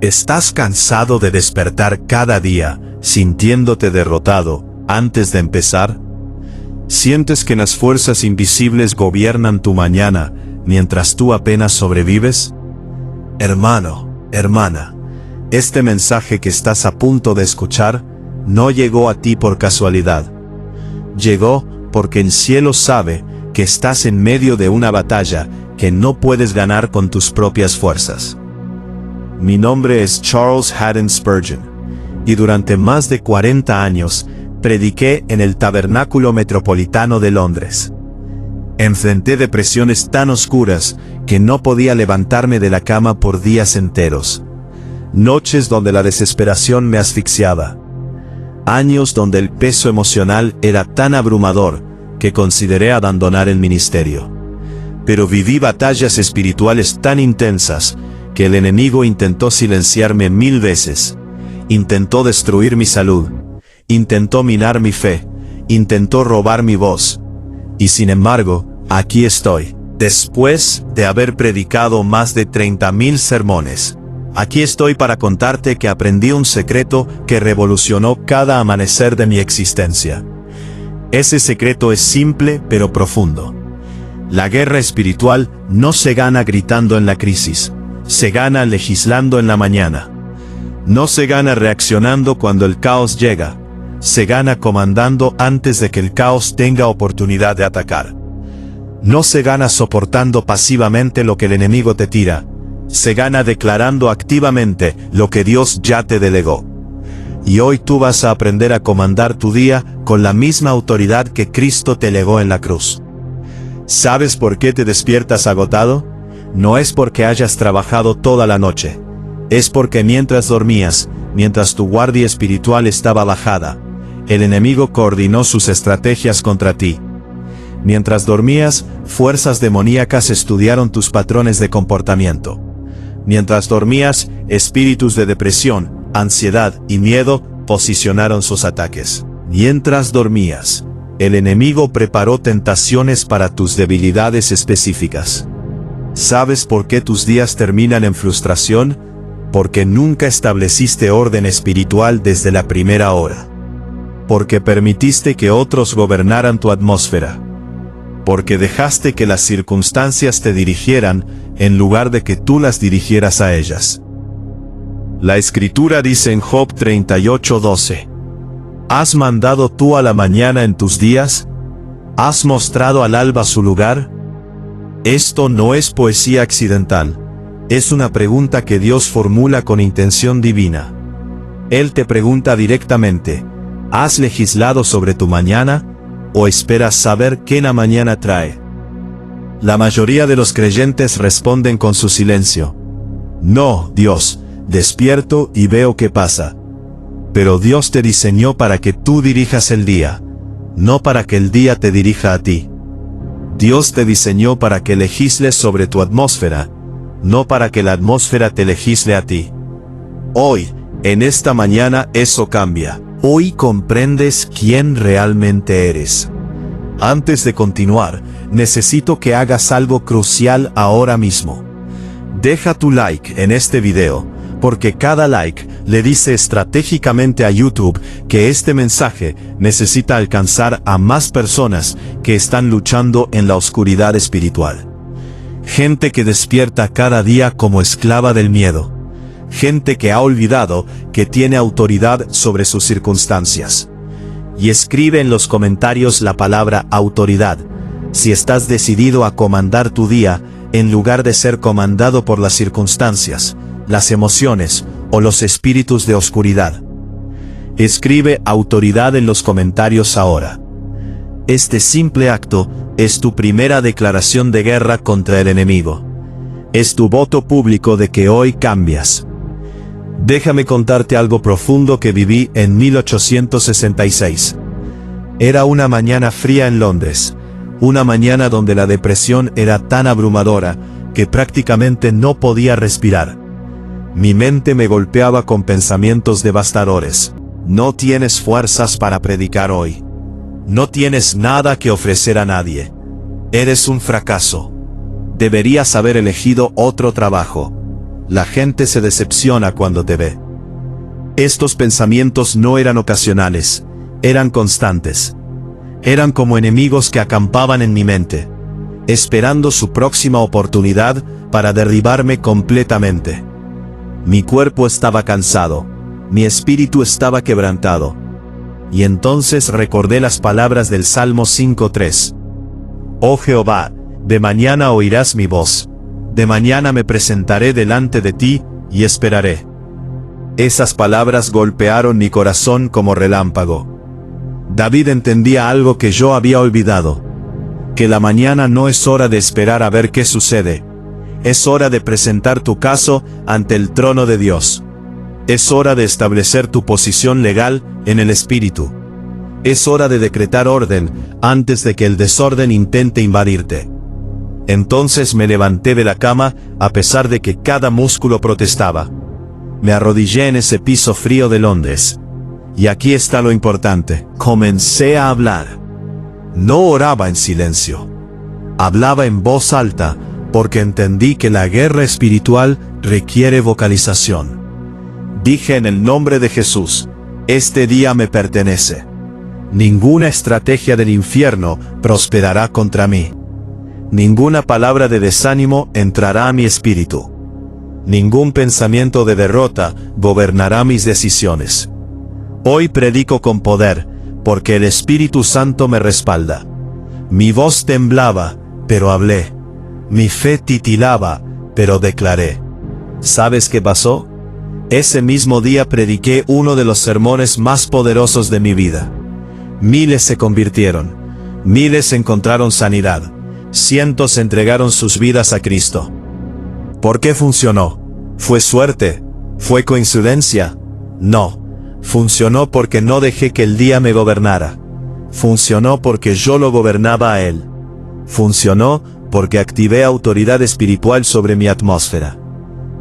¿Estás cansado de despertar cada día, sintiéndote derrotado, antes de empezar? ¿Sientes que las fuerzas invisibles gobiernan tu mañana, mientras tú apenas sobrevives? Hermano, hermana, este mensaje que estás a punto de escuchar, no llegó a ti por casualidad. Llegó porque el cielo sabe que estás en medio de una batalla que no puedes ganar con tus propias fuerzas. Mi nombre es Charles Haddon Spurgeon, y durante más de 40 años prediqué en el Tabernáculo Metropolitano de Londres. Enfrenté depresiones tan oscuras que no podía levantarme de la cama por días enteros. Noches donde la desesperación me asfixiaba. Años donde el peso emocional era tan abrumador que consideré abandonar el ministerio. Pero viví batallas espirituales tan intensas que el enemigo intentó silenciarme 1000 veces. Intentó destruir mi salud. Intentó minar mi fe. Intentó robar mi voz. Y sin embargo, aquí estoy. Después de haber predicado más de 30.000 sermones. Aquí estoy para contarte que aprendí un secreto que revolucionó cada amanecer de mi existencia. Ese secreto es simple pero profundo. La guerra espiritual no se gana gritando en la crisis. Se gana legislando en la mañana. No se gana reaccionando cuando el caos llega. Se gana comandando antes de que el caos tenga oportunidad de atacar. No se gana soportando pasivamente lo que el enemigo te tira. Se gana declarando activamente lo que Dios ya te delegó. Y hoy tú vas a aprender a comandar tu día con la misma autoridad que Cristo te legó en la cruz. ¿Sabes por qué te despiertas agotado? No es porque hayas trabajado toda la noche. Es porque mientras dormías, mientras tu guardia espiritual estaba bajada, el enemigo coordinó sus estrategias contra ti. Mientras dormías, fuerzas demoníacas estudiaron tus patrones de comportamiento. Mientras dormías, espíritus de depresión, ansiedad y miedo posicionaron sus ataques. Mientras dormías, el enemigo preparó tentaciones para tus debilidades específicas. ¿Sabes por qué tus días terminan en frustración? Porque nunca estableciste orden espiritual desde la primera hora. Porque permitiste que otros gobernaran tu atmósfera. Porque dejaste que las circunstancias te dirigieran en lugar de que tú las dirigieras a ellas. La Escritura dice en Job 38:12: ¿Has mandado tú a la mañana en tus días? ¿Has mostrado al alba su lugar? Esto no es poesía accidental. Es una pregunta que Dios formula con intención divina. Él te pregunta directamente: ¿has legislado sobre tu mañana? ¿O esperas saber qué la mañana trae? La mayoría de los creyentes responden con su silencio. No, Dios, despierto y veo qué pasa. Pero Dios te diseñó para que tú dirijas el día, no para que el día te dirija a ti. Dios te diseñó para que legisles sobre tu atmósfera, no para que la atmósfera te legisle a ti. Hoy, en esta mañana, eso cambia. Hoy comprendes quién realmente eres. Antes de continuar, necesito que hagas algo crucial ahora mismo. Deja tu like en este video, porque cada like le dice estratégicamente a YouTube que este mensaje necesita alcanzar a más personas que están luchando en la oscuridad espiritual. Gente que despierta cada día como esclava del miedo. Gente que ha olvidado que tiene autoridad sobre sus circunstancias. Y escribe en los comentarios la palabra autoridad, si estás decidido a comandar tu día, en lugar de ser comandado por las circunstancias, las emociones o los espíritus de oscuridad. Escribe autoridad en los comentarios ahora. Este simple acto es tu primera declaración de guerra contra el enemigo. Es tu voto público de que hoy cambias. Déjame contarte algo profundo que viví en 1866. Era una mañana fría en Londres, una mañana donde la depresión era tan abrumadora que prácticamente no podía respirar. Mi mente me golpeaba con pensamientos devastadores. No tienes fuerzas para predicar hoy. No tienes nada que ofrecer a nadie. Eres un fracaso. Deberías haber elegido otro trabajo. La gente se decepciona cuando te ve. Estos pensamientos no eran ocasionales, eran constantes. Eran como enemigos que acampaban en mi mente, esperando su próxima oportunidad para derribarme completamente. Mi cuerpo estaba cansado, mi espíritu estaba quebrantado. Y entonces recordé las palabras del Salmo 5:3. Oh Jehová, de mañana oirás mi voz, de mañana me presentaré delante de ti, y esperaré. Esas palabras golpearon mi corazón como relámpago. David entendía algo que yo había olvidado, que la mañana no es hora de esperar a ver qué sucede. Es hora de presentar tu caso ante el trono de Dios. Es hora de establecer tu posición legal en el Espíritu. Es hora de decretar orden antes de que el desorden intente invadirte. Entonces me levanté de la cama a pesar de que cada músculo protestaba. Me arrodillé en ese piso frío de Londres. Y aquí está lo importante. Comencé a hablar. No oraba en silencio. Hablaba en voz alta porque entendí que la guerra espiritual requiere vocalización. Dije en el nombre de Jesús, este día me pertenece. Ninguna estrategia del infierno prosperará contra mí. Ninguna palabra de desánimo entrará a mi espíritu. Ningún pensamiento de derrota gobernará mis decisiones. Hoy predico con poder, porque el Espíritu Santo me respalda. Mi voz temblaba, pero hablé. Mi fe titilaba, pero declaré. ¿Sabes qué pasó? Ese mismo día prediqué uno de los sermones más poderosos de mi vida. Miles se convirtieron. Miles encontraron sanidad. Cientos entregaron sus vidas a Cristo. ¿Por qué funcionó? ¿Fue suerte? ¿Fue coincidencia? No. Funcionó porque no dejé que el día me gobernara. Funcionó porque yo lo gobernaba a él. Funcionó porque activé autoridad espiritual sobre mi atmósfera.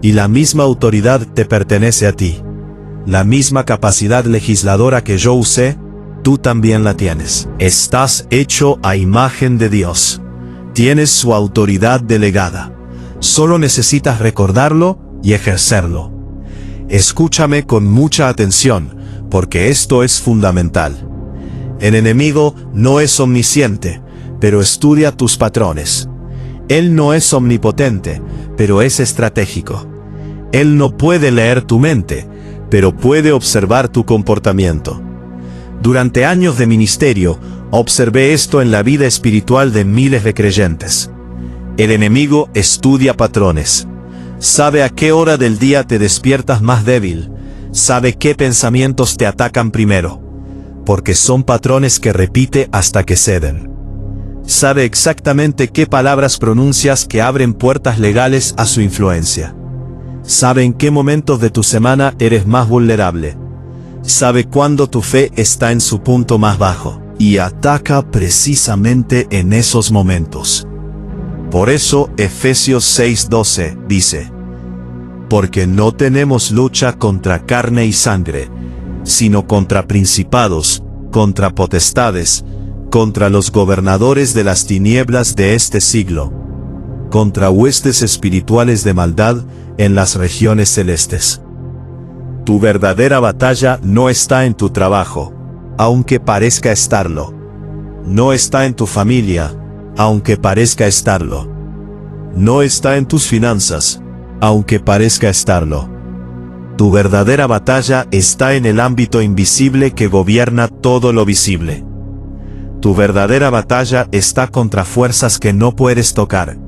Y la misma autoridad te pertenece a ti. La misma capacidad legisladora que yo usé, tú también la tienes. Estás hecho a imagen de Dios. Tienes su autoridad delegada. Solo necesitas recordarlo y ejercerlo. Escúchame con mucha atención, porque esto es fundamental. El enemigo no es omnisciente, pero estudia tus patrones. Él no es omnipotente, pero es estratégico. Él no puede leer tu mente, pero puede observar tu comportamiento. Durante años de ministerio, observé esto en la vida espiritual de miles de creyentes. El enemigo estudia patrones. Sabe a qué hora del día te despiertas más débil. Sabe qué pensamientos te atacan primero. Porque son patrones que repite hasta que ceden. Sabe exactamente qué palabras pronuncias que abren puertas legales a su influencia. Sabe en qué momentos de tu semana eres más vulnerable. Sabe cuándo tu fe está en su punto más bajo. Y ataca precisamente en esos momentos. Por eso Efesios 6:12 dice: porque no tenemos lucha contra carne y sangre, sino contra principados, contra potestades, contra los gobernadores de las tinieblas de este siglo, contra huestes espirituales de maldad en las regiones celestes. Tu verdadera batalla no está en tu trabajo, aunque parezca estarlo. No está en tu familia, aunque parezca estarlo. No está en tus finanzas, aunque parezca estarlo. Tu verdadera batalla está en el ámbito invisible que gobierna todo lo visible. Tu verdadera batalla está contra fuerzas que no puedes tocar,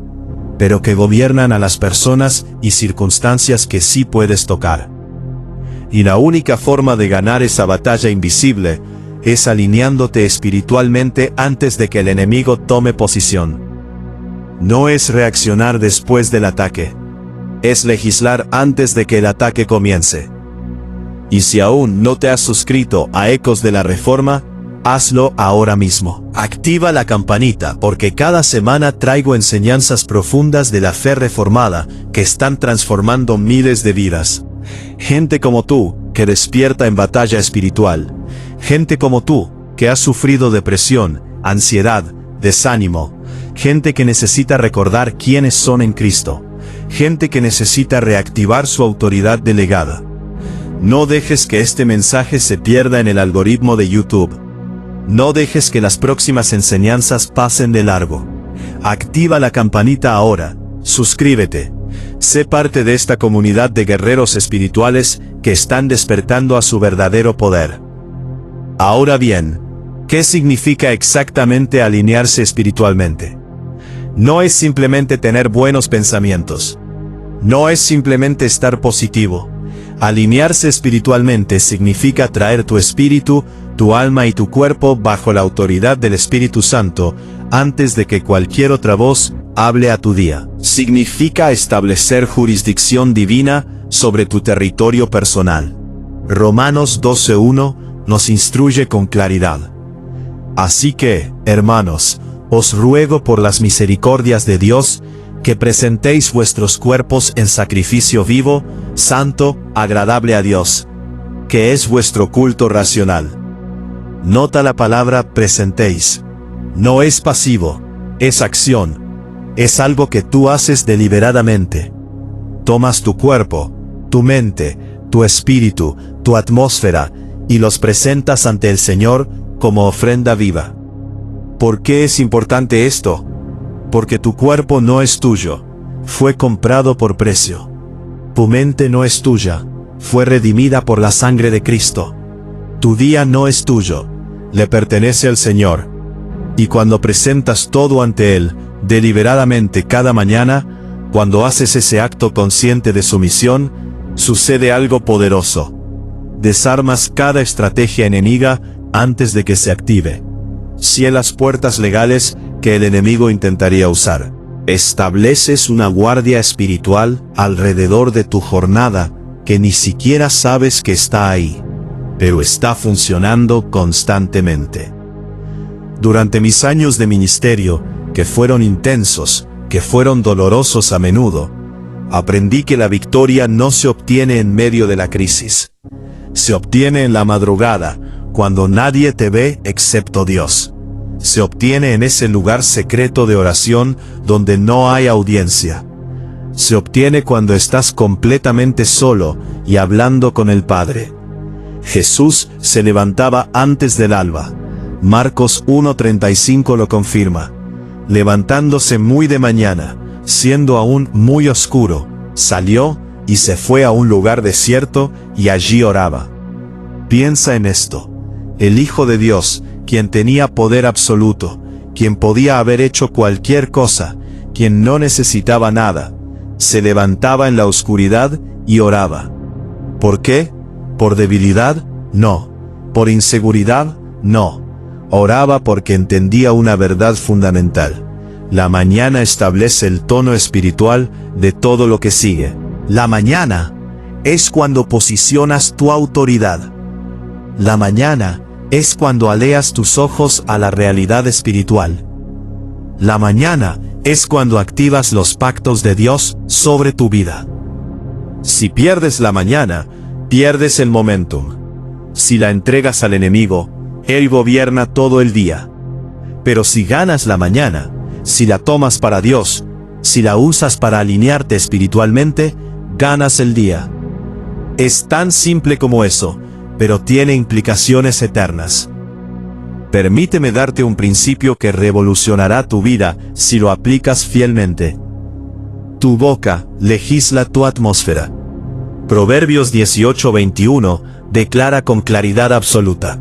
pero que gobiernan a las personas y circunstancias que sí puedes tocar. Y la única forma de ganar esa batalla invisible es alineándote espiritualmente antes de que el enemigo tome posición. No es reaccionar después del ataque. Es legislar antes de que el ataque comience. Y si aún no te has suscrito a Ecos de la Reforma, hazlo ahora mismo. Activa la campanita porque cada semana traigo enseñanzas profundas de la fe reformada que están transformando miles de vidas. Gente como tú, que despierta en batalla espiritual. Gente como tú, que ha sufrido depresión, ansiedad, desánimo. Gente que necesita recordar quiénes son en Cristo. gente que necesita reactivar su autoridad delegada. No dejes que este mensaje se pierda en el algoritmo de YouTube. No dejes que las próximas enseñanzas pasen de largo. Activa la campanita ahora, suscríbete. Sé parte de esta comunidad de guerreros espirituales que están despertando a su verdadero poder. Ahora bien, ¿qué significa exactamente alinearse espiritualmente? No es simplemente tener buenos pensamientos. No es simplemente estar positivo. Alinearse espiritualmente significa traer tu espíritu, tu alma y tu cuerpo bajo la autoridad del Espíritu Santo, antes de que cualquier otra voz hable a tu día. Significa establecer jurisdicción divina sobre tu territorio personal. Romanos 12:1 nos instruye con claridad. Así que, hermanos, os ruego por las misericordias de Dios, que presentéis vuestros cuerpos en sacrificio vivo, santo, agradable a Dios, que es vuestro culto racional. Nota la palabra presentéis. No es pasivo, es acción. Es algo que tú haces deliberadamente. Tomas tu cuerpo, tu mente, tu espíritu, tu atmósfera, y los presentas ante el Señor como ofrenda viva. ¿Por qué es importante esto? Porque tu cuerpo no es tuyo, fue comprado por precio. Tu mente no es tuya, fue redimida por la sangre de Cristo. Tu día no es tuyo, le pertenece al Señor. Y cuando presentas todo ante Él, deliberadamente cada mañana, cuando haces ese acto consciente de sumisión, sucede algo poderoso. Desarmas cada estrategia enemiga antes de que se active. Cielas puertas legales que el enemigo intentaría usar. Estableces una guardia espiritual alrededor de tu jornada que ni siquiera sabes que está ahí, pero está funcionando constantemente. Durante mis años de ministerio, que fueron intensos, que fueron dolorosos a menudo, aprendí que la victoria no se obtiene en medio de la crisis. Se obtiene en la madrugada, cuando nadie te ve excepto Dios. Se obtiene en ese lugar secreto de oración donde no hay audiencia. Se obtiene cuando estás completamente solo y hablando con el Padre. Jesús se levantaba antes del alba. Marcos 1:35 lo confirma. Levantándose muy de mañana, siendo aún muy oscuro, salió y se fue a un lugar desierto y allí oraba. Piensa en esto. El Hijo de Dios, quien tenía poder absoluto, quien podía haber hecho cualquier cosa, quien no necesitaba nada, se levantaba en la oscuridad y oraba. ¿Por qué? ¿Por debilidad? No. ¿Por inseguridad? No. Oraba porque entendía una verdad fundamental. La mañana establece el tono espiritual de todo lo que sigue. La mañana es cuando posicionas tu autoridad. La mañana es cuando aleas tus ojos a la realidad espiritual. La mañana es cuando activas los pactos de Dios sobre tu vida. Si pierdes la mañana, pierdes el momentum. Si la entregas al enemigo, él gobierna todo el día. Pero si ganas la mañana, si la tomas para Dios, si la usas para alinearte espiritualmente, ganas el día. Es tan simple como eso, pero tiene implicaciones eternas. Permíteme darte un principio que revolucionará tu vida si lo aplicas fielmente. Tu boca legisla tu atmósfera. Proverbios 18:21 declara con claridad absoluta: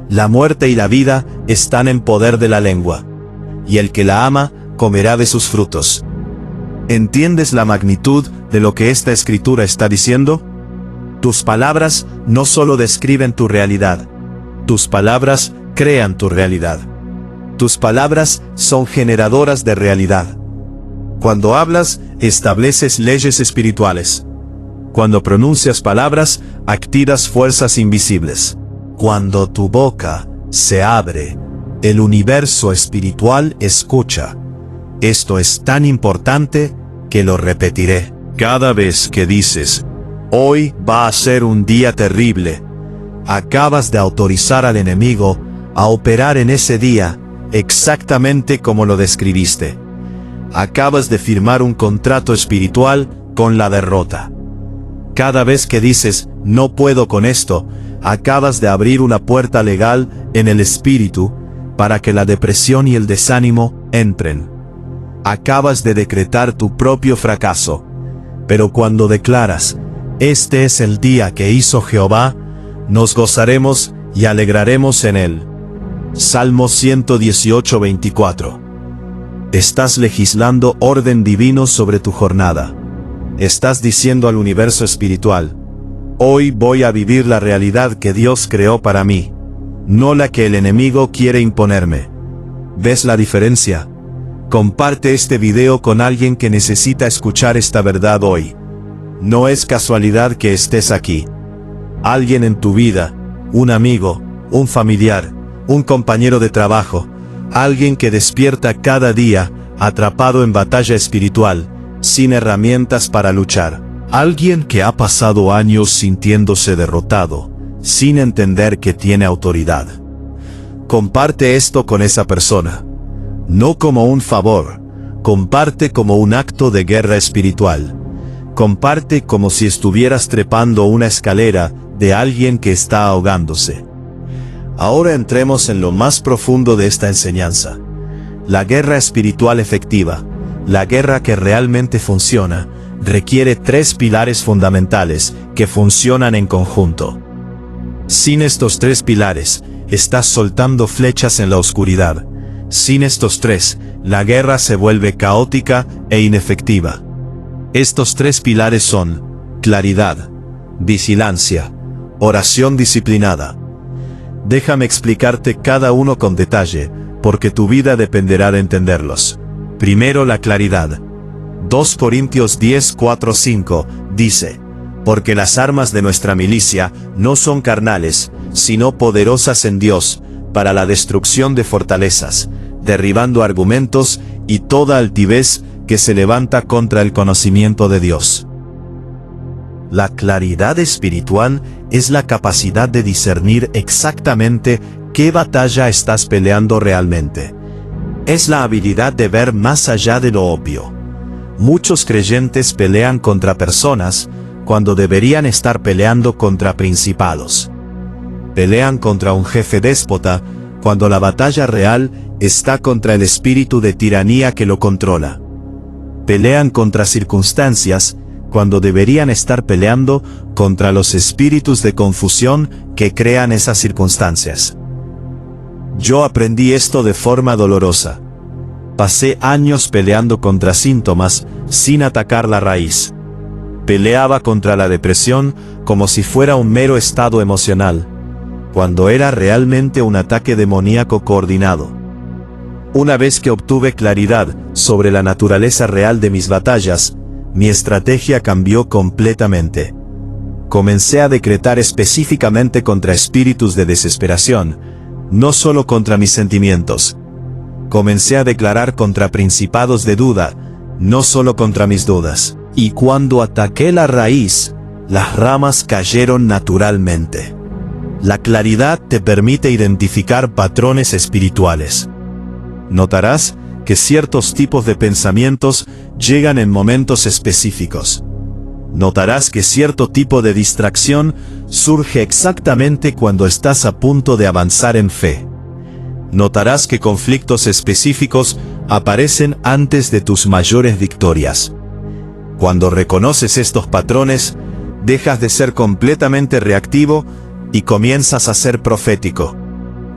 la muerte y la vida están en poder de la lengua, y el que la ama comerá de sus frutos. ¿Entiendes la magnitud de lo que esta escritura está diciendo? Tus palabras no solo describen tu realidad, tus palabras crean tu realidad. Tus palabras son generadoras de realidad. Cuando hablas, estableces leyes espirituales. Cuando pronuncias palabras, activas fuerzas invisibles. Cuando tu boca se abre, el universo espiritual escucha. Esto es tan importante que lo repetiré. Cada vez que dices, hoy va a ser un día terrible, acabas de autorizar al enemigo a operar en ese día exactamente como lo describiste. acabas de firmar un contrato espiritual con la derrota. Cada vez que dices, no puedo con esto, acabas de abrir una puerta legal en el espíritu para que la depresión y el desánimo entren. Acabas de decretar tu propio fracaso. Pero cuando declaras, este es el día que hizo Jehová, nos gozaremos y alegraremos en él. Salmo 118, 24. Estás legislando orden divino sobre tu jornada. Estás diciendo al universo espiritual, hoy voy a vivir la realidad que Dios creó para mí, no la que el enemigo quiere imponerme. ¿Ves la diferencia? Comparte este video con alguien que necesita escuchar esta verdad hoy. No es casualidad que estés aquí. Alguien en tu vida, un amigo, un familiar, un compañero de trabajo, alguien que despierta cada día, atrapado en batalla espiritual, sin herramientas para luchar. Alguien que ha pasado años sintiéndose derrotado, sin entender que tiene autoridad. Comparte esto con esa persona. No como un favor, comparte como un acto de guerra espiritual. Comparte como si estuvieras trepando una escalera de alguien que está ahogándose. Ahora entremos en lo más profundo de esta enseñanza. La guerra espiritual efectiva, la guerra que realmente funciona, requiere 3 pilares fundamentales que funcionan en conjunto. Sin estos 3 pilares, estás soltando flechas en la oscuridad. Sin estos 3, la guerra se vuelve caótica e inefectiva. Estos 3 pilares son claridad, vigilancia, oración disciplinada. Déjame explicarte cada uno con detalle, porque tu vida dependerá de entenderlos. Primero, la claridad. 2 Corintios 10, 4, 5, dice, porque las armas de nuestra milicia no son carnales, sino poderosas en Dios, para la destrucción de fortalezas, derribando argumentos y toda altivez que se levanta contra el conocimiento de Dios. La claridad espiritual es la capacidad de discernir exactamente qué batalla estás peleando realmente. Es la habilidad de ver más allá de lo obvio. Muchos creyentes pelean contra personas cuando deberían estar peleando contra principados. Pelean contra un jefe déspota cuando la batalla real está contra el espíritu de tiranía que lo controla. Pelean contra circunstancias cuando deberían estar peleando contra los espíritus de confusión que crean esas circunstancias. Yo aprendí esto de forma dolorosa. Pasé años peleando contra síntomas sin atacar la raíz. Peleaba contra la depresión como si fuera un mero estado emocional, cuando era realmente un ataque demoníaco coordinado. Una vez que obtuve claridad sobre la naturaleza real de mis batallas, mi estrategia cambió completamente. Comencé a decretar específicamente contra espíritus de desesperación, no solo contra mis sentimientos. Comencé a declarar contra principados de duda, no solo contra mis dudas. Y cuando ataqué la raíz, las ramas cayeron naturalmente. La claridad te permite identificar patrones espirituales. Notarás que ciertos tipos de pensamientos llegan en momentos específicos. Notarás que cierto tipo de distracción surge exactamente cuando estás a punto de avanzar en fe. Notarás que conflictos específicos aparecen antes de tus mayores victorias. Cuando reconoces estos patrones, dejas de ser completamente reactivo y comienzas a ser profético.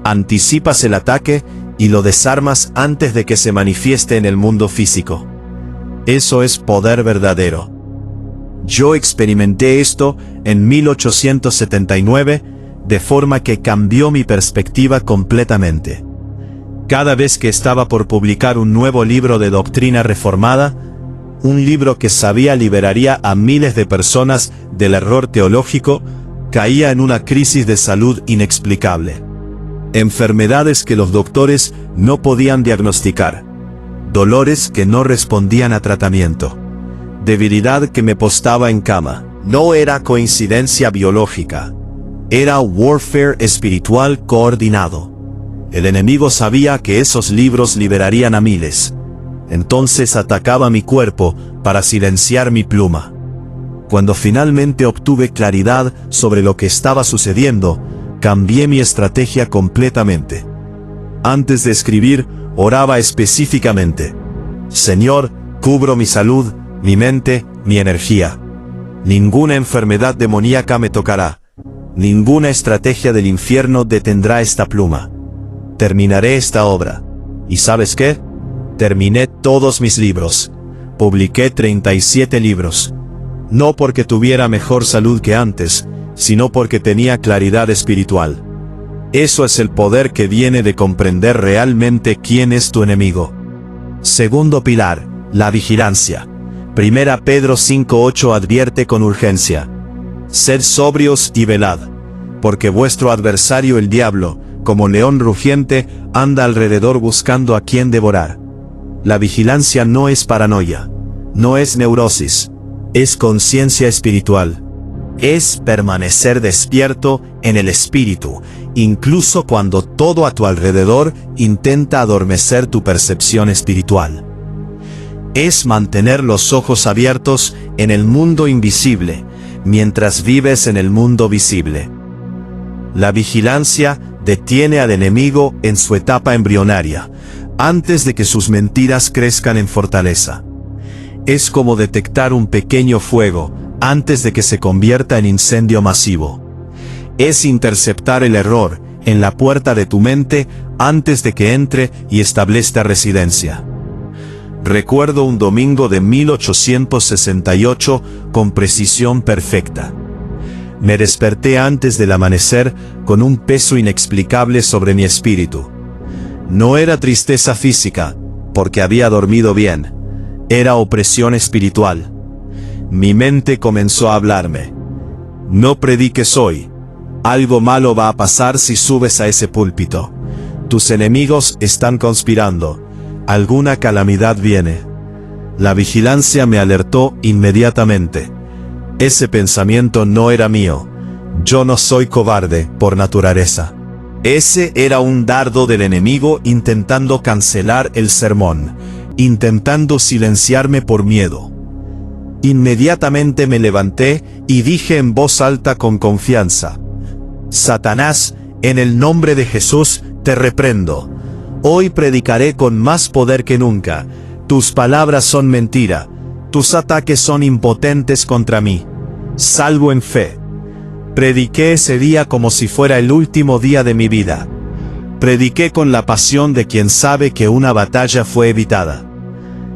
Anticipas el ataque y lo desarmas antes de que se manifieste en el mundo físico. Eso es poder verdadero. Yo experimenté esto en 1879, de forma que cambió mi perspectiva completamente. Cada vez que estaba por publicar un nuevo libro de doctrina reformada, un libro que sabía liberaría a miles de personas del error teológico, caía en una crisis de salud inexplicable. Enfermedades que los doctores no podían diagnosticar. Dolores que no respondían a tratamiento. Debilidad que me postaba en cama. No era coincidencia biológica. Era warfare espiritual coordinado. El enemigo sabía que esos libros liberarían a miles. Entonces atacaba mi cuerpo para silenciar mi pluma. Cuando finalmente obtuve claridad sobre lo que estaba sucediendo, cambié mi estrategia completamente. Antes de escribir, oraba específicamente: Señor, cubro mi salud, mi mente, mi energía. Ninguna enfermedad demoníaca me tocará. Ninguna estrategia del infierno detendrá esta pluma. Terminaré esta obra. ¿Y sabes qué? Terminé todos mis libros. Publiqué 37 libros. No porque tuviera mejor salud que antes, sino porque tenía claridad espiritual. Eso es el poder que viene de comprender realmente quién es tu enemigo. Segundo pilar, la vigilancia. 1 Pedro 5:8 advierte con urgencia: Sed sobrios y velad, porque vuestro adversario el diablo, como león rugiente, anda alrededor buscando a quien devorar. La vigilancia no es paranoia, no es neurosis, es conciencia espiritual. Es permanecer despierto en el espíritu, incluso cuando todo a tu alrededor intenta adormecer tu percepción espiritual. Es mantener los ojos abiertos en el mundo invisible, mientras vives en el mundo visible. La vigilancia detiene al enemigo en su etapa embrionaria, antes de que sus mentiras crezcan en fortaleza. Es como detectar un pequeño fuego antes de que se convierta en incendio masivo. Es interceptar el error en la puerta de tu mente antes de que entre y establezca residencia. Recuerdo un domingo de 1868 con precisión perfecta. Me desperté antes del amanecer con un peso inexplicable sobre mi espíritu. No era tristeza física, porque había dormido bien. Era opresión espiritual. Mi mente comenzó a hablarme: no prediques hoy. Algo malo va a pasar si subes a ese púlpito. Tus enemigos están conspirando. Alguna calamidad viene. La vigilancia me alertó inmediatamente. Ese pensamiento no era mío. Yo no soy cobarde por naturaleza. Ese era un dardo del enemigo intentando cancelar el sermón, intentando silenciarme por miedo. Inmediatamente me levanté y dije en voz alta con confianza: Satanás, en el nombre de Jesús, te reprendo. Hoy predicaré con más poder que nunca. Tus palabras son mentira. Tus ataques son impotentes contra mí. Salvo en fe. Prediqué ese día como si fuera el último día de mi vida. Prediqué con la pasión de quien sabe que una batalla fue evitada.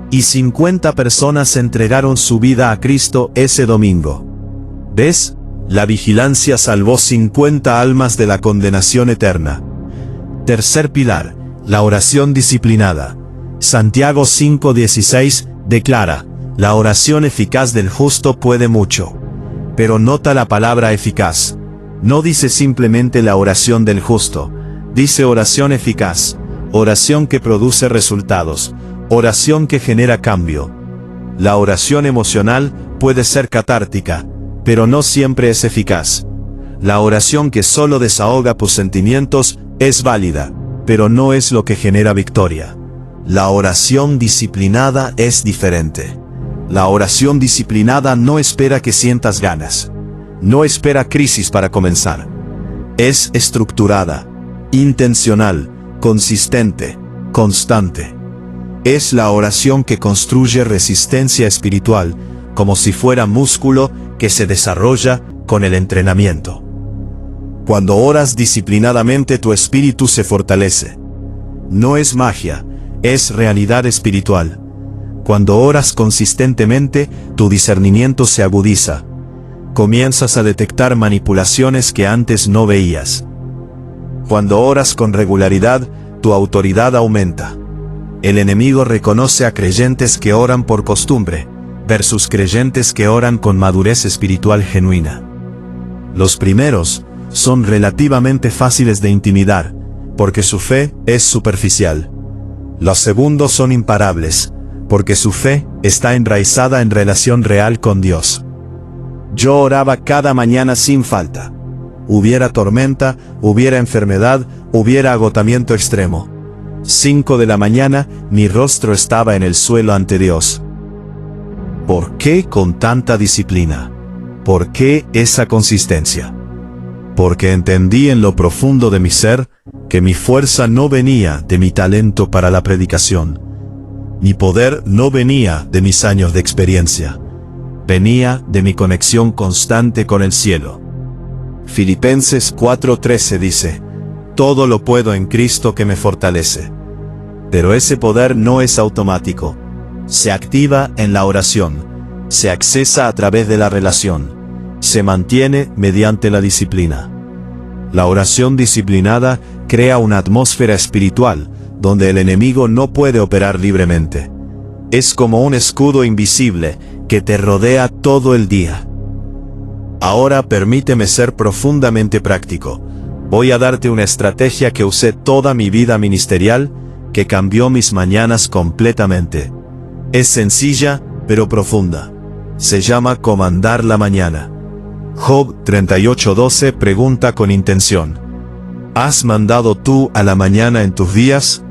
Y 50 personas entregaron su vida a Cristo ese domingo. ¿Ves? La vigilancia salvó 50 almas de la condenación eterna. Tercer pilar, la oración disciplinada. Santiago 5:16 declara: la oración eficaz del justo puede mucho. Pero nota la palabra eficaz. No dice simplemente la oración del justo. Dice oración eficaz. Oración que produce resultados. Oración que genera cambio. La oración emocional puede ser catártica, pero no siempre es eficaz. La oración que solo desahoga tus sentimientos es válida, pero no es lo que genera victoria. La oración disciplinada es diferente. La oración disciplinada no espera que sientas ganas. No espera crisis para comenzar. Es estructurada, intencional, consistente, constante. Es la oración que construye resistencia espiritual, como si fuera músculo que se desarrolla con el entrenamiento. Cuando oras disciplinadamente, tu espíritu se fortalece. No es magia, es realidad espiritual. Cuando oras consistentemente, tu discernimiento se agudiza. Comienzas a detectar manipulaciones que antes no veías. Cuando oras con regularidad, tu autoridad aumenta. El enemigo reconoce a creyentes que oran por costumbre, versus creyentes que oran con madurez espiritual genuina. Los primeros son relativamente fáciles de intimidar, porque su fe es superficial. Los segundos son imparables, porque su fe está enraizada en relación real con Dios. Yo oraba cada mañana sin falta. Hubiera tormenta, hubiera enfermedad, hubiera agotamiento extremo. 5 de la mañana, mi rostro estaba en el suelo ante Dios. ¿Por qué con tanta disciplina? ¿Por qué esa consistencia? Porque entendí en lo profundo de mi ser que mi fuerza no venía de mi talento para la predicación. Mi poder no venía de mis años de experiencia. Venía de mi conexión constante con el cielo. Filipenses 4:13 dice: todo lo puedo en Cristo que me fortalece. Pero ese poder no es automático. Se activa en la oración. Se accesa a través de la relación. Se mantiene mediante la disciplina. La oración disciplinada crea una atmósfera espiritual donde el enemigo no puede operar libremente. Es como un escudo invisible que te rodea todo el día. Ahora permíteme ser profundamente práctico. Voy a darte una estrategia que usé toda mi vida ministerial, que cambió mis mañanas completamente. Es sencilla, pero profunda. Se llama comandar la mañana. Job 38:12 pregunta con intención: ¿has mandado tú a la mañana en tus días?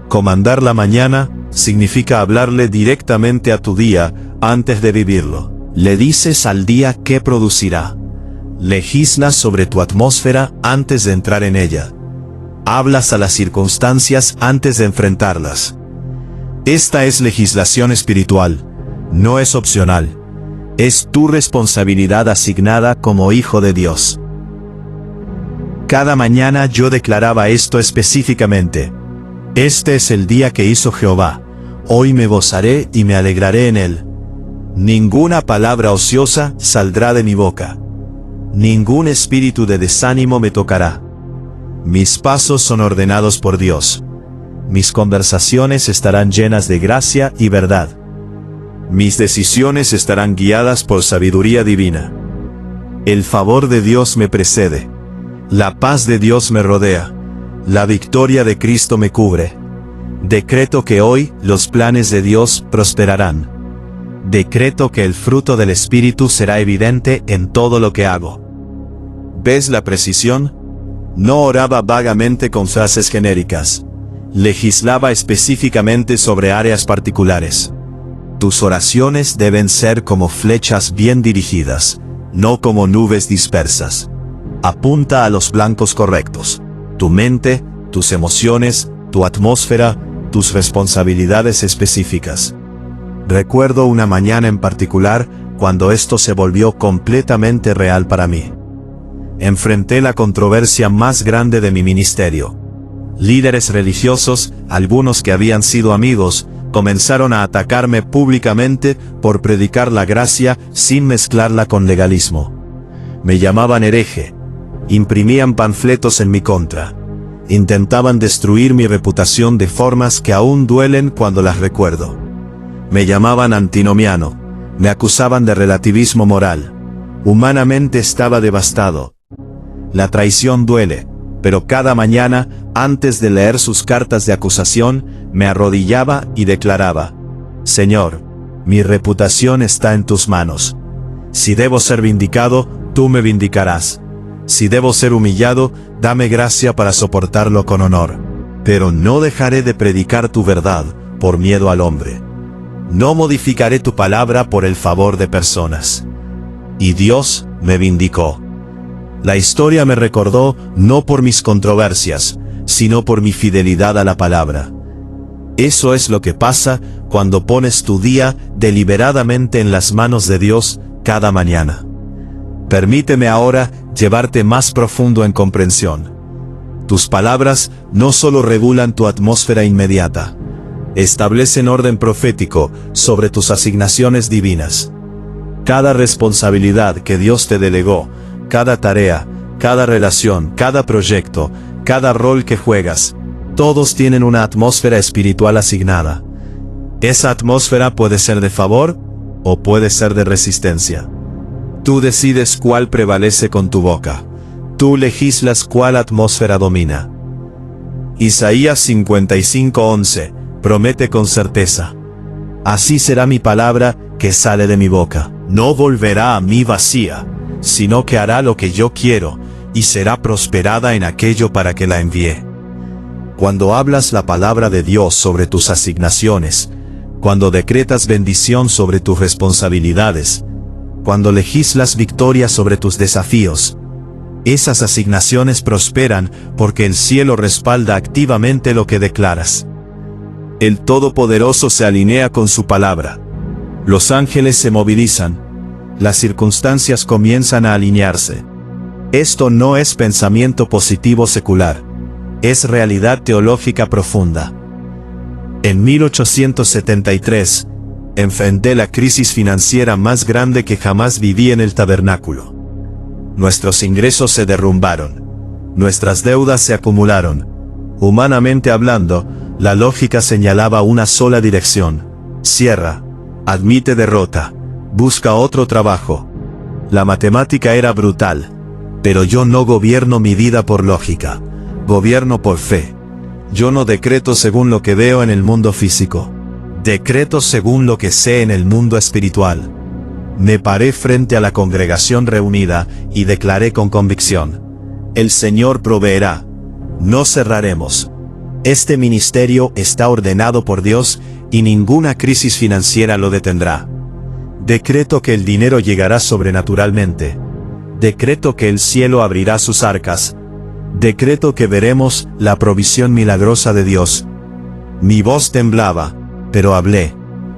Comandar la mañana significa hablarle directamente a tu día antes de vivirlo. Le dices al día qué producirá. Legislas sobre tu atmósfera antes de entrar en ella. Hablas a las circunstancias antes de enfrentarlas. Esta es legislación espiritual. No es opcional. Es tu responsabilidad asignada como hijo de Dios. Cada mañana yo declaraba esto específicamente: este es el día que hizo Jehová. Hoy me gozaré y me alegraré en él. Ninguna palabra ociosa saldrá de mi boca. Ningún espíritu de desánimo me tocará. Mis pasos son ordenados por Dios. Mis conversaciones estarán llenas de gracia y verdad. Mis decisiones estarán guiadas por sabiduría divina. El favor de Dios me precede. La paz de Dios me rodea. La victoria de Cristo me cubre. Decreto que hoy los planes de Dios prosperarán. Decreto que el fruto del Espíritu será evidente en todo lo que hago. ¿Ves la precisión? No oraba vagamente con frases genéricas. Legislaba específicamente sobre áreas particulares. Tus oraciones deben ser como flechas bien dirigidas, no como nubes dispersas. Apunta a los blancos correctos. Tu mente, tus emociones, tu atmósfera, tus responsabilidades específicas. Recuerdo una mañana en particular cuando esto se volvió completamente real para mí. Enfrenté la controversia más grande de mi ministerio. Líderes religiosos, algunos que habían sido amigos, comenzaron a atacarme públicamente por predicar la gracia sin mezclarla con legalismo. Me llamaban hereje. Imprimían panfletos en mi contra. Intentaban destruir mi reputación de formas que aún duelen cuando las recuerdo. Me llamaban antinomiano. Me acusaban de relativismo moral. Humanamente estaba devastado. La traición duele, pero cada mañana, antes de leer sus cartas de acusación, me arrodillaba y declaraba: Señor, mi reputación está en tus manos. Si debo ser vindicado, tú me vindicarás. Si debo ser humillado, dame gracia para soportarlo con honor. Pero no dejaré de predicar tu verdad por miedo al hombre. No modificaré tu palabra por el favor de personas. Y Dios me vindicó. La historia me recordó no por mis controversias, sino por mi fidelidad a la palabra. Eso es lo que pasa cuando pones tu día deliberadamente en las manos de Dios cada mañana. Permíteme ahora llevarte más profundo en comprensión. Tus palabras no solo regulan tu atmósfera inmediata, establecen orden profético sobre tus asignaciones divinas. Cada responsabilidad que Dios te delegó, cada tarea, cada relación, cada proyecto, cada rol que juegas, todos tienen una atmósfera espiritual asignada. Esa atmósfera puede ser de favor o puede ser de resistencia. Tú decides cuál prevalece con tu boca. Tú legislas cuál atmósfera domina. Isaías 55:11 promete con certeza: así será mi palabra que sale de mi boca. No volverá a mí vacía, sino que hará lo que yo quiero, y será prosperada en aquello para que la envié. Cuando hablas la palabra de Dios sobre tus asignaciones, cuando decretas bendición sobre tus responsabilidades, cuando legislas victoria sobre tus desafíos, esas asignaciones prosperan porque el cielo respalda activamente lo que declaras. El Todopoderoso se alinea con su palabra. Los ángeles se movilizan. Las circunstancias comienzan a alinearse. Esto no es pensamiento positivo secular. Es realidad teológica profunda. En 1873, enfrenté la crisis financiera más grande que jamás viví en el tabernáculo. Nuestros ingresos se derrumbaron. Nuestras deudas se acumularon. Humanamente hablando, la lógica señalaba una sola dirección. Cierra. Admite derrota. Busca otro trabajo. La matemática era brutal. Pero yo no gobierno mi vida por lógica. Gobierno por fe. Yo no decreto según lo que veo en el mundo físico. Decreto según lo que sé en el mundo espiritual. Me paré frente a la congregación reunida y declaré con convicción: el Señor proveerá. No cerraremos. Este ministerio está ordenado por Dios y ninguna crisis financiera lo detendrá. Decreto que el dinero llegará sobrenaturalmente. Decreto que el cielo abrirá sus arcas. Decreto que veremos la provisión milagrosa de Dios. Mi voz temblaba, pero hablé.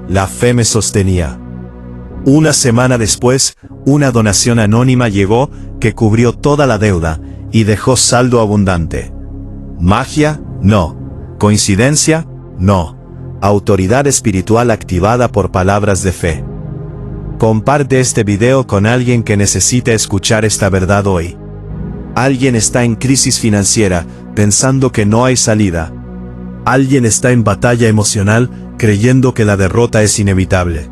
La fe me sostenía. Una semana después, una donación anónima llegó que cubrió toda la deuda y dejó saldo abundante. ¿Magia? No. ¿Coincidencia? No. Autoridad espiritual activada por palabras de fe. Comparte este video con alguien que necesite escuchar esta verdad hoy. Alguien está en crisis financiera, pensando que no hay salida. Alguien está en batalla emocional, creyendo que la derrota es inevitable.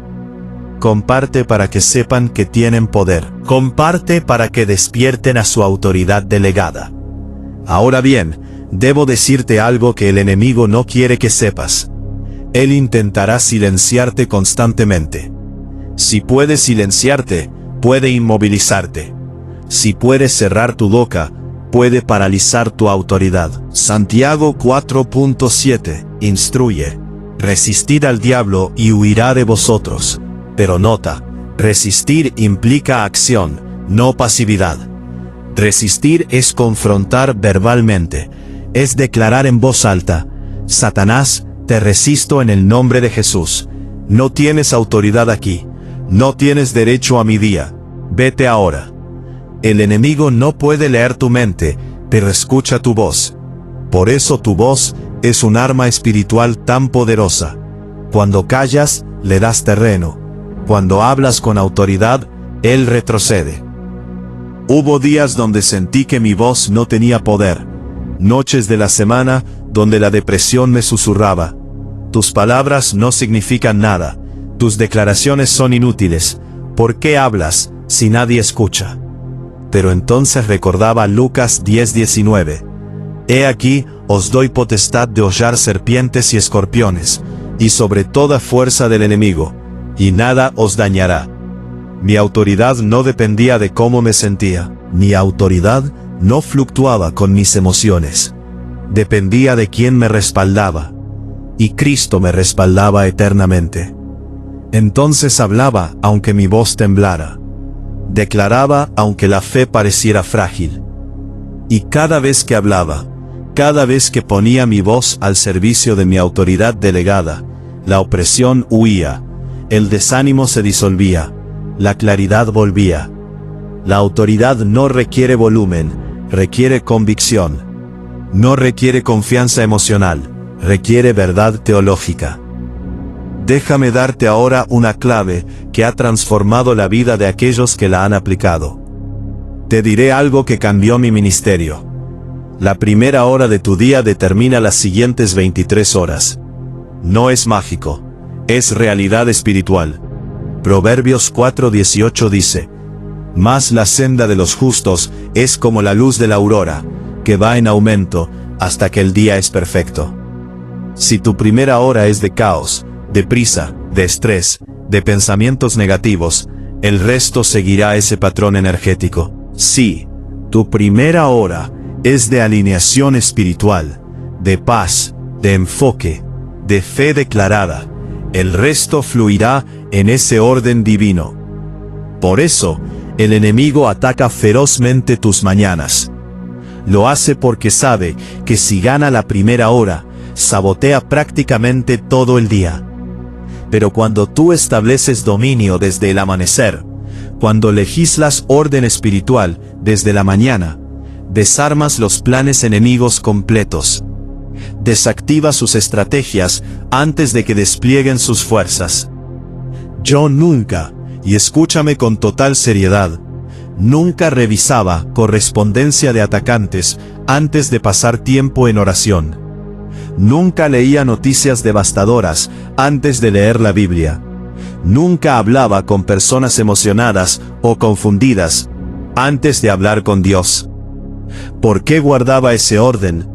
Comparte para que sepan que tienen poder. Comparte para que despierten a su autoridad delegada. Ahora bien, debo decirte algo que el enemigo no quiere que sepas. Él intentará silenciarte constantemente. Si puede silenciarte, puede inmovilizarte. Si puede cerrar tu boca, puede paralizar tu autoridad. Santiago 4.7 instruye: resistid al diablo y huirá de vosotros. Pero nota, resistir implica acción, no pasividad. Resistir es confrontar verbalmente, es declarar en voz alta: Satanás, te resisto en el nombre de Jesús. No tienes autoridad aquí. No tienes derecho a mi día. Vete ahora. El enemigo no puede leer tu mente, pero escucha tu voz. Por eso tu voz es un arma espiritual tan poderosa. Cuando callas, le das terreno. Cuando hablas con autoridad, él retrocede. Hubo días donde sentí que mi voz no tenía poder. Noches de la semana donde la depresión me susurraba: tus palabras no significan nada. Tus declaraciones son inútiles. ¿Por qué hablas si nadie escucha? Pero entonces recordaba Lucas 10:19. He aquí, os doy potestad de hollar serpientes y escorpiones, y sobre toda fuerza del enemigo, y nada os dañará. Mi autoridad no dependía de cómo me sentía. Mi autoridad no fluctuaba con mis emociones. Dependía de quién me respaldaba. Y Cristo me respaldaba eternamente. Entonces hablaba aunque mi voz temblara. Declaraba aunque la fe pareciera frágil. Y cada vez que hablaba, cada vez que ponía mi voz al servicio de mi autoridad delegada, la opresión huía, el desánimo se disolvía, la claridad volvía. La autoridad no requiere volumen, requiere convicción. No requiere confianza emocional, requiere verdad teológica. Déjame darte ahora una clave que ha transformado la vida de aquellos que la han aplicado. Te diré algo que cambió mi ministerio. La primera hora de tu día determina las siguientes 23 horas. No es mágico, es realidad espiritual. Proverbios 4:18 dice: mas la senda de los justos es como la luz de la aurora, que va en aumento hasta que el día es perfecto. Si tu primera hora es de caos, de prisa, de estrés, de pensamientos negativos, el resto seguirá ese patrón energético. Si tu primera hora es de alineación espiritual, de paz, de enfoque, de fe declarada. El resto fluirá en ese orden divino. Por eso, el enemigo ataca ferozmente tus mañanas. Lo hace porque sabe que si gana la primera hora, sabotea prácticamente todo el día. Pero cuando tú estableces dominio desde el amanecer, cuando legislas orden espiritual desde la mañana, desarmas los planes enemigos completos. Desactiva sus estrategias antes de que desplieguen sus fuerzas. Yo nunca, y escúchame con total seriedad, nunca revisaba correspondencia de atacantes antes de pasar tiempo en oración. Nunca leía noticias devastadoras antes de leer la Biblia. Nunca hablaba con personas emocionadas o confundidas antes de hablar con Dios. ¿Por qué guardaba ese orden?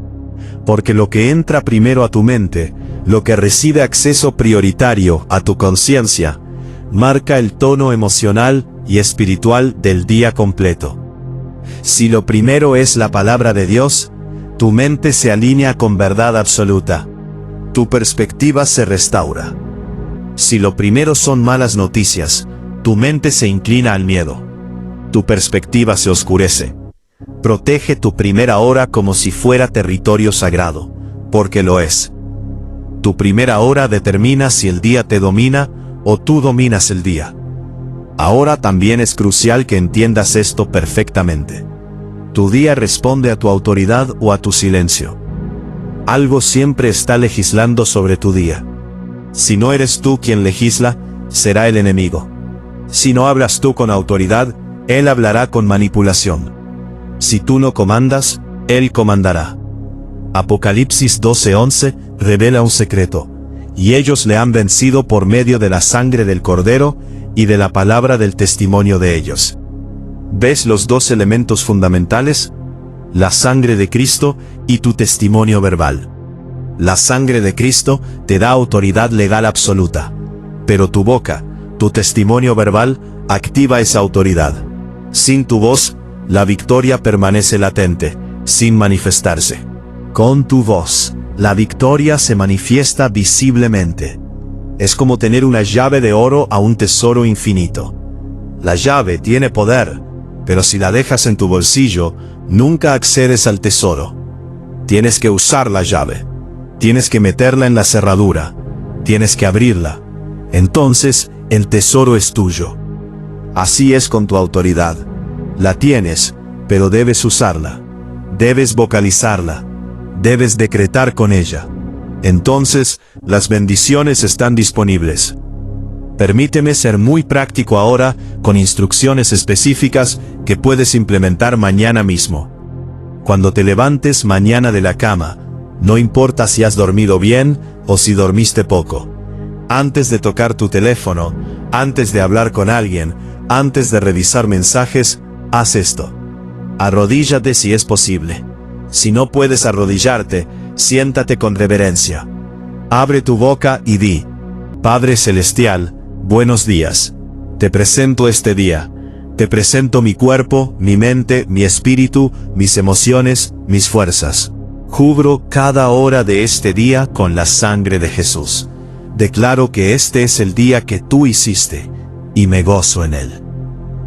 Porque lo que entra primero a tu mente, lo que recibe acceso prioritario a tu conciencia, marca el tono emocional y espiritual del día completo. Si lo primero es la palabra de Dios, tu mente se alinea con verdad absoluta. Tu perspectiva se restaura. Si lo primero son malas noticias, tu mente se inclina al miedo. Tu perspectiva se oscurece. Protege tu primera hora como si fuera territorio sagrado, porque lo es. Tu primera hora determina si el día te domina o tú dominas el día. Ahora también es crucial que entiendas esto perfectamente. Tu día responde a tu autoridad o a tu silencio. Algo siempre está legislando sobre tu día. Si no eres tú quien legisla, será el enemigo. Si no hablas tú con autoridad, él hablará con manipulación. Si tú no comandas, él comandará. Apocalipsis 12:11 revela un secreto, y ellos le han vencido por medio de la sangre del Cordero y de la palabra del testimonio de ellos. ¿Ves los dos elementos fundamentales? La sangre de Cristo y tu testimonio verbal. La sangre de Cristo te da autoridad legal absoluta, pero tu boca, tu testimonio verbal, activa esa autoridad. Sin tu voz, la victoria permanece latente, sin manifestarse. Con tu voz, la victoria se manifiesta visiblemente. Es como tener una llave de oro a un tesoro infinito. La llave tiene poder, pero si la dejas en tu bolsillo, nunca accedes al tesoro. Tienes que usar la llave. Tienes que meterla en la cerradura. Tienes que abrirla. Entonces, el tesoro es tuyo. Así es con tu autoridad. La tienes, pero debes usarla. Debes vocalizarla. Debes decretar con ella. Entonces, las bendiciones están disponibles. Permíteme ser muy práctico ahora, con instrucciones específicas que puedes implementar mañana mismo. Cuando te levantes mañana de la cama, no importa si has dormido bien o si dormiste poco. Antes de tocar tu teléfono, antes de hablar con alguien, antes de revisar mensajes, haz esto. Arrodíllate si es posible. Si no puedes arrodillarte, siéntate con reverencia. Abre tu boca y di: Padre Celestial, buenos días. Te presento este día. Te presento mi cuerpo, mi mente, mi espíritu, mis emociones, mis fuerzas. Cubro cada hora de este día con la sangre de Jesús. Declaro que este es el día que tú hiciste, y me gozo en él.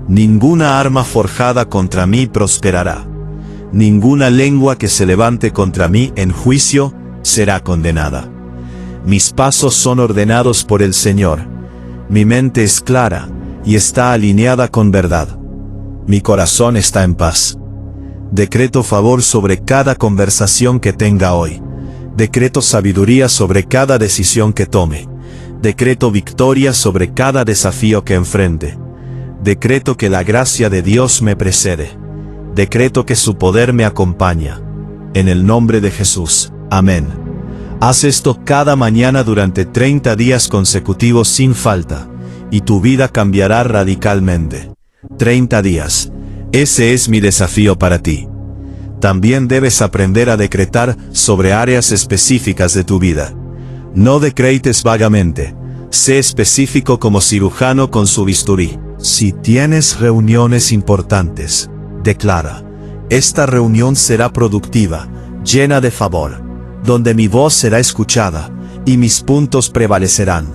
Ninguna arma forjada contra mí prosperará. Ninguna lengua que se levante contra mí en juicio será condenada. Mis pasos son ordenados por el Señor. Mi mente es clara y está alineada con verdad. Mi corazón está en paz. Decreto favor sobre cada conversación que tenga hoy. Decreto sabiduría sobre cada decisión que tome. Decreto victoria sobre cada desafío que enfrente. Decreto que la gracia de Dios me precede. Decreto que su poder me acompaña. En el nombre de Jesús. Amén. Haz esto cada mañana durante 30 días consecutivos sin falta, y tu vida cambiará radicalmente. 30 días. Ese es mi desafío para ti. También debes aprender a decretar sobre áreas específicas de tu vida. No decretes vagamente. Sé específico como cirujano con su bisturí. Si tienes reuniones importantes, declara: esta reunión será productiva, llena de favor. donde mi voz será escuchada, y mis puntos prevalecerán.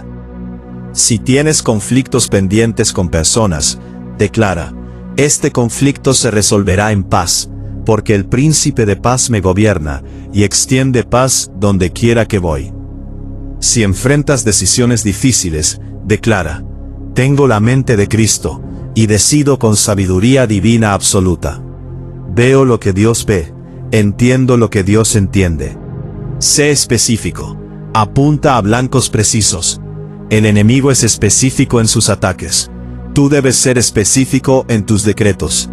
Si tienes conflictos pendientes con personas, declara, este conflicto se resolverá en paz, porque el príncipe de paz me gobierna, y extiende paz donde quiera que voy. Si enfrentas decisiones difíciles, declara, tengo la mente de Cristo, y decido con sabiduría divina absoluta. Veo lo que Dios ve, entiendo lo que Dios entiende. Sé específico, apunta a blancos precisos. El enemigo es específico en sus ataques. Tú debes ser específico en tus decretos.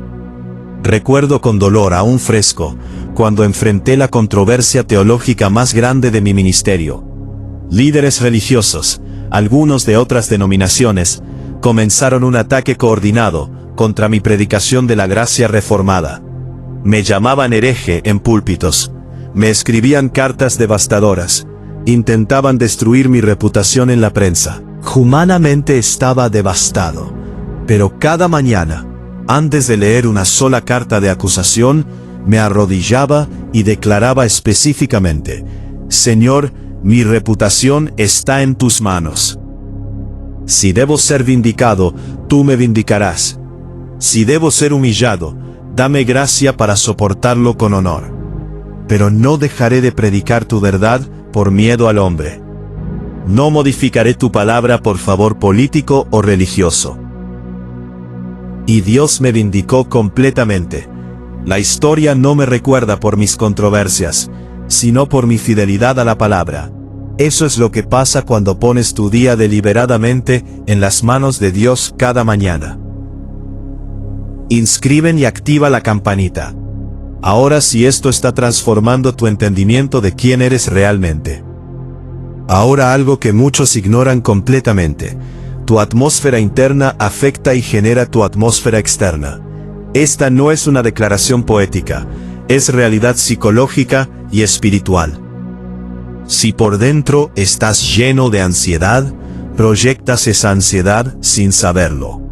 Recuerdo con dolor aún fresco, cuando enfrenté la controversia teológica más grande de mi ministerio. Líderes religiosos, algunos de otras denominaciones, comenzaron un ataque coordinado contra mi predicación de la gracia reformada. Me llamaban hereje en púlpitos, me escribían cartas devastadoras, intentaban destruir mi reputación en la prensa. Humanamente estaba devastado, pero cada mañana, antes de leer una sola carta de acusación, me arrodillaba y declaraba específicamente, Señor, mi reputación está en tus manos. Si debo ser vindicado, tú me vindicarás. Si debo ser humillado, dame gracia para soportarlo con honor. Pero no dejaré de predicar tu verdad por miedo al hombre. No modificaré tu palabra por favor político o religioso. Y Dios me vindicó completamente. La historia no me recuerda por mis controversias, sino por mi fidelidad a la palabra. Eso es lo que pasa cuando pones tu día deliberadamente en las manos de Dios cada mañana. Inscriben y activa la campanita. Ahora si esto está transformando tu entendimiento de quién eres realmente. Ahora algo que muchos ignoran completamente. Tu atmósfera interna afecta y genera tu atmósfera externa. Esta no es una declaración poética, es realidad psicológica y espiritual. Si por dentro estás lleno de ansiedad, proyectas esa ansiedad sin saberlo.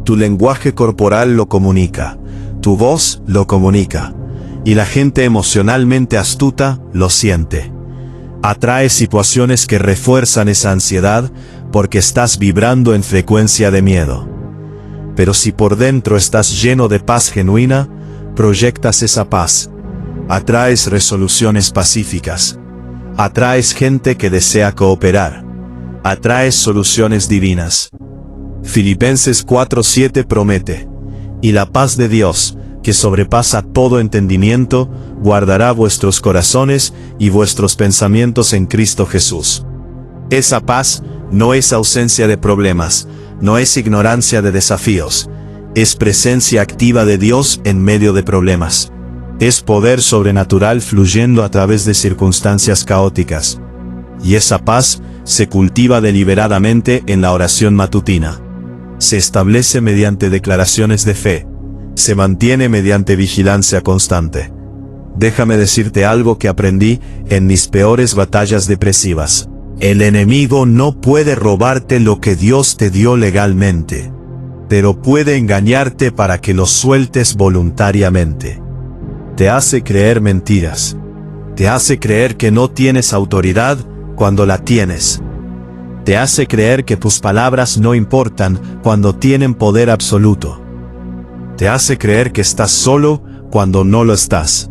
Tu lenguaje corporal lo comunica, tu voz lo comunica, y la gente emocionalmente astuta lo siente. Atraes situaciones que refuerzan esa ansiedad porque estás vibrando en frecuencia de miedo. Pero si por dentro estás lleno de paz genuina, proyectas esa paz. Atraes resoluciones pacíficas. Atraes gente que desea cooperar. Atraes soluciones divinas. Filipenses 4:7 promete, y la paz de Dios, que sobrepasa todo entendimiento, guardará vuestros corazones y vuestros pensamientos en Cristo Jesús. Esa paz no es ausencia de problemas, no es ignorancia de desafíos, es presencia activa de Dios en medio de problemas. Es poder sobrenatural fluyendo a través de circunstancias caóticas. Y esa paz se cultiva deliberadamente en la oración matutina. Se establece mediante declaraciones de fe. Se mantiene mediante vigilancia constante. Déjame decirte algo que aprendí en mis peores batallas depresivas. El enemigo no puede robarte lo que Dios te dio legalmente, pero puede engañarte para que lo sueltes voluntariamente. Te hace creer mentiras. Te hace creer que no tienes autoridad cuando la tienes. Te hace creer que tus palabras no importan cuando tienen poder absoluto. Te hace creer que estás solo cuando no lo estás.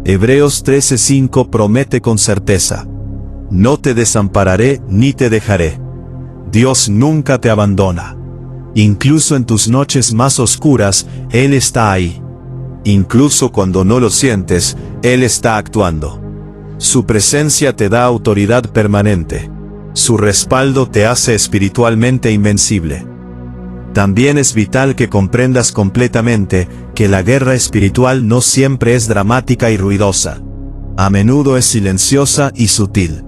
Hebreos 13:5 promete con certeza: no te desampararé ni te dejaré. Dios nunca te abandona. Incluso en tus noches más oscuras, Él está ahí. Incluso cuando no lo sientes, Él está actuando. Su presencia te da autoridad permanente. Su respaldo te hace espiritualmente invencible. También es vital que comprendas completamente que la guerra espiritual no siempre es dramática y ruidosa. A menudo es silenciosa y sutil.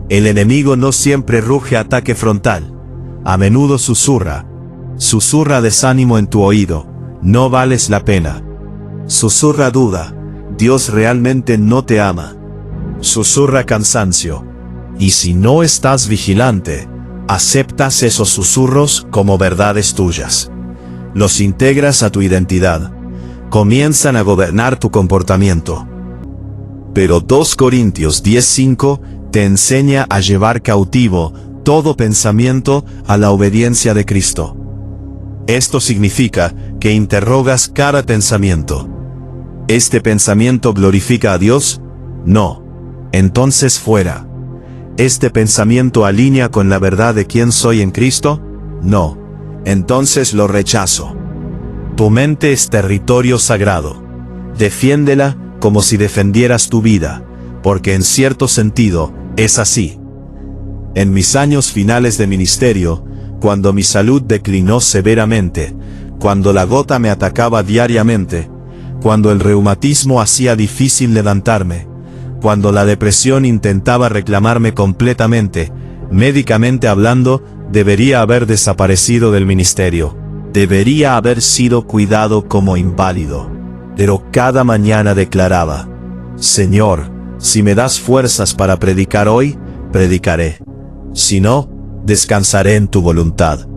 El enemigo no siempre ruge ataque frontal. A menudo susurra. Susurra desánimo en tu oído: no vales la pena. Susurra duda: Dios realmente no te ama. Susurra cansancio: y si no estás vigilante, aceptas esos susurros como verdades tuyas. Los integras a tu identidad. Comienzan a gobernar tu comportamiento. Pero 2 Corintios 10:5 te enseña a llevar cautivo todo pensamiento a la obediencia de Cristo. Esto significa que interrogas cada pensamiento. ¿Este pensamiento glorifica a Dios? No. Entonces fuera. ¿Este pensamiento alinea con la verdad de quién soy en Cristo? No. Entonces lo rechazo. Tu mente es territorio sagrado. Defiéndela como si defendieras tu vida, porque en cierto sentido, es así. En mis años finales de ministerio, cuando mi salud declinó severamente, cuando la gota me atacaba diariamente, cuando el reumatismo hacía difícil levantarme, cuando la depresión intentaba reclamarme completamente, médicamente hablando, debería haber desaparecido del ministerio. Debería haber sido cuidado como inválido. Pero cada mañana declaraba: Señor, si me das fuerzas para predicar hoy, predicaré. Si no, descansaré en tu voluntad.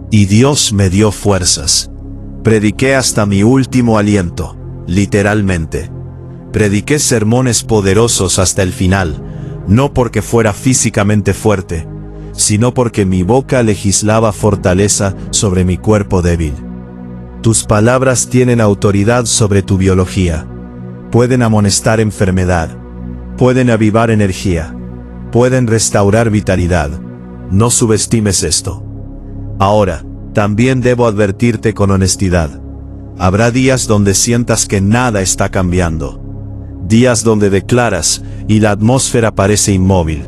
Y Dios me dio fuerzas. Prediqué hasta mi último aliento, literalmente. Prediqué sermones poderosos hasta el final, no porque fuera físicamente fuerte, sino porque mi boca legislaba fortaleza sobre mi cuerpo débil. Tus palabras tienen autoridad sobre tu biología. Pueden amonestar enfermedad. Pueden avivar energía. Pueden restaurar vitalidad. No subestimes esto. Ahora, también debo advertirte con honestidad. Habrá días donde sientas que nada está cambiando. Días donde declaras y la atmósfera parece inmóvil.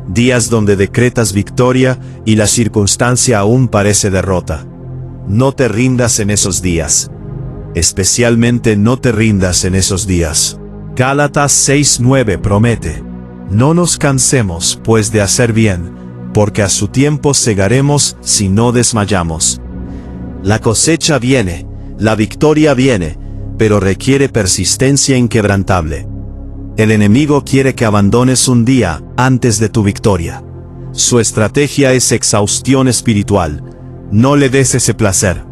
Días donde decretas victoria y la circunstancia aún parece derrota. No te rindas en esos días. Especialmente no te rindas en esos días. Gálatas 6:9 promete: no nos cansemos, pues, de hacer bien, porque a su tiempo segaremos si no desmayamos. La cosecha viene, la victoria viene, pero requiere persistencia inquebrantable. El enemigo quiere que abandones un día antes de tu victoria. Su estrategia es exhaustión espiritual. No le des ese placer.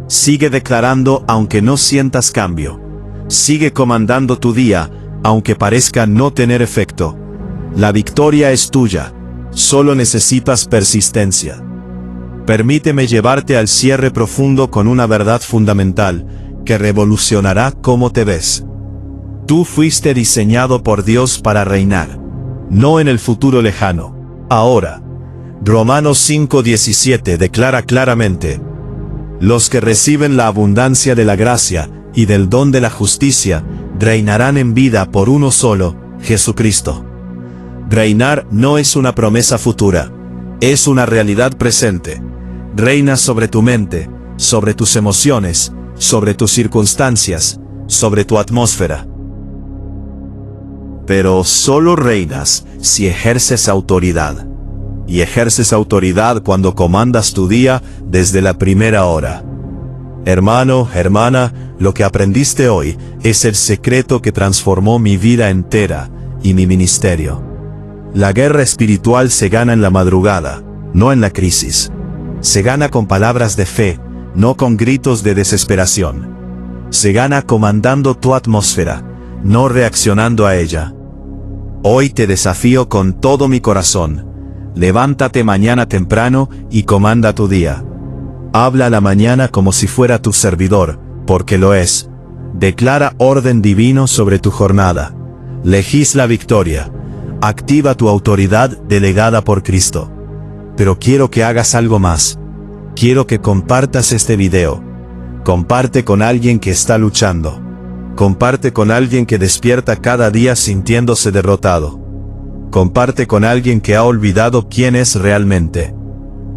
Sigue declarando aunque no sientas cambio. Sigue comandando tu día, aunque parezca no tener efecto. La victoria es tuya. Solo necesitas persistencia. Permíteme llevarte al cierre profundo con una verdad fundamental que revolucionará cómo te ves. Tú fuiste diseñado por Dios para reinar. No en el futuro lejano. Ahora. Romanos 5:17 declara claramente: los que reciben la abundancia de la gracia y del don de la justicia, reinarán en vida por uno solo, Jesucristo. Reinar no es una promesa futura, es una realidad presente. Reina sobre tu mente, sobre tus emociones, sobre tus circunstancias, sobre tu atmósfera. Pero solo reinas si ejerces autoridad. Y ejerces autoridad cuando comandas tu día desde la primera hora. Hermano, hermana, lo que aprendiste hoy es el secreto que transformó mi vida entera y mi ministerio. La guerra espiritual se gana en la madrugada, no en la crisis. Se gana con palabras de fe, no con gritos de desesperación. Se gana comandando tu atmósfera, no reaccionando a ella. Hoy te desafío con todo mi corazón. Levántate mañana temprano y comanda tu día. Habla a la mañana como si fuera tu servidor, porque lo es. Declara orden divino sobre tu jornada. Legisla victoria. Activa tu autoridad delegada por Cristo. Pero quiero que hagas algo más. Quiero que compartas este video. Comparte con alguien que está luchando. Comparte con alguien que despierta cada día sintiéndose derrotado. Comparte con alguien que ha olvidado quién es realmente.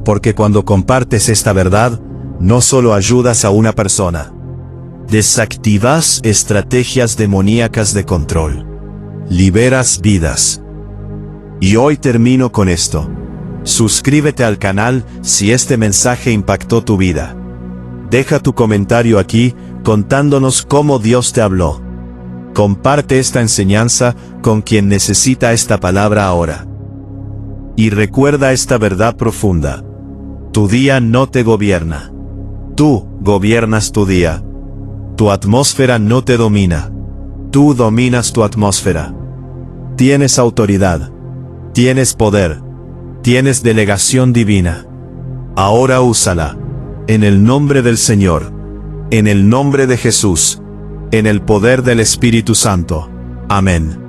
Porque cuando compartes esta verdad, no solo ayudas a una persona. Desactivas estrategias demoníacas de control. Liberas vidas. Y hoy termino con esto. Suscríbete al canal si este mensaje impactó tu vida. Deja tu comentario aquí contándonos cómo Dios te habló. Comparte esta enseñanza con quien necesita esta palabra ahora. Y recuerda esta verdad profunda. Tu día no te gobierna. Tú gobiernas tu día. Tu atmósfera no te domina. Tú dominas tu atmósfera. Tienes autoridad. Tienes poder. Tienes delegación divina. Ahora úsala. En el nombre del Señor. En el nombre de Jesús. En el poder del Espíritu Santo. Amén.